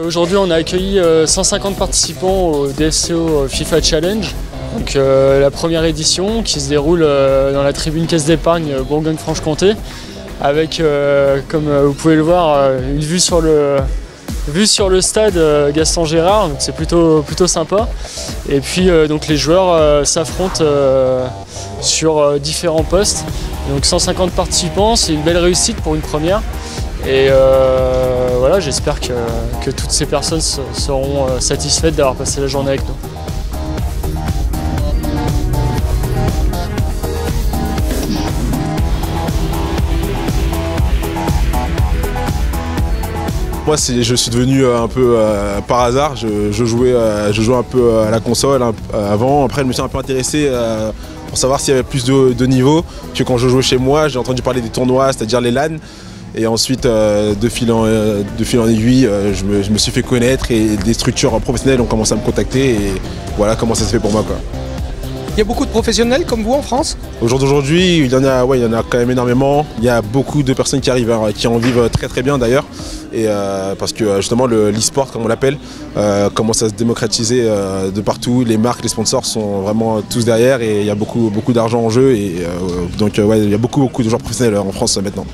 Aujourd'hui, on a accueilli 150 participants au DFCO FIFA Challenge, donc la première édition qui se déroule dans la tribune Caisse d'Épargne Bourgogne-Franche-Comté, avec, comme vous pouvez le voir, une vue sur le stade Gaston Gérard, donc c'est plutôt sympa. Et puis donc les joueurs s'affrontent sur différents postes. Donc 150 participants, c'est une belle réussite pour une première. Et voilà, j'espère que toutes ces personnes seront satisfaites d'avoir passé la journée avec nous. Moi, je suis devenu un peu par hasard. Je jouais un peu à la console avant. Après, je me suis un peu intéressé pour savoir s'il y avait plus de niveau que quand je jouais chez moi. J'ai entendu parler des tournois, c'est-à-dire les LAN. Et ensuite, de fil en aiguille, je me suis fait connaître et des structures professionnelles ont commencé à me contacter. Et voilà comment ça se fait pour moi, quoi. Il y a beaucoup de professionnels comme vous en France? Au jour d'aujourd'hui, il y en a quand même énormément. Il y a beaucoup de personnes qui arrivent, qui en vivent très très bien d'ailleurs. Et parce que justement l'e-sport, comme on l'appelle, commence à se démocratiser de partout. Les marques, les sponsors sont vraiment tous derrière et il y a beaucoup d'argent en jeu. Et donc il y a beaucoup de joueurs professionnels en France maintenant.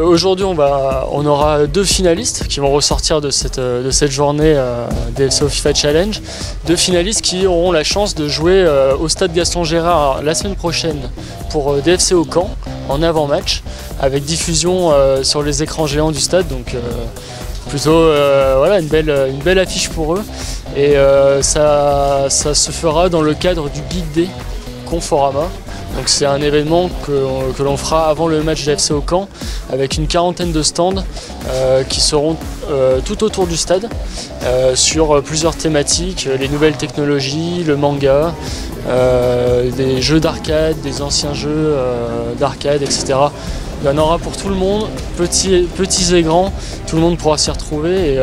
Aujourd'hui, on aura 2 finalistes qui vont ressortir de cette journée DFCO FIFA Challenge. 2 finalistes qui auront la chance de jouer au stade Gaston Gérard la semaine prochaine pour DFCO Caen en avant-match, avec diffusion sur les écrans géants du stade. Donc plutôt voilà, une belle affiche pour eux. Et ça se fera dans le cadre du Big Day Conforama. Donc c'est un événement que l'on fera avant le match d'FCO Caen, avec une quarantaine de stands qui seront tout autour du stade sur plusieurs thématiques, les nouvelles technologies, le manga, des jeux d'arcade, des anciens jeux d'arcade, etc. Il y en aura pour tout le monde, petits et grands, tout le monde pourra s'y retrouver. Et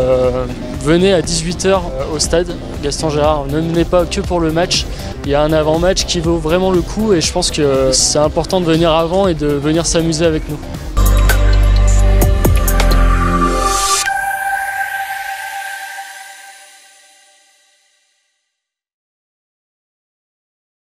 venez à 18 h au stade Gaston Gérard, ne venez pas que pour le match, il y a un avant-match qui vaut vraiment le coup et je pense que c'est important de venir avant et de venir s'amuser avec nous.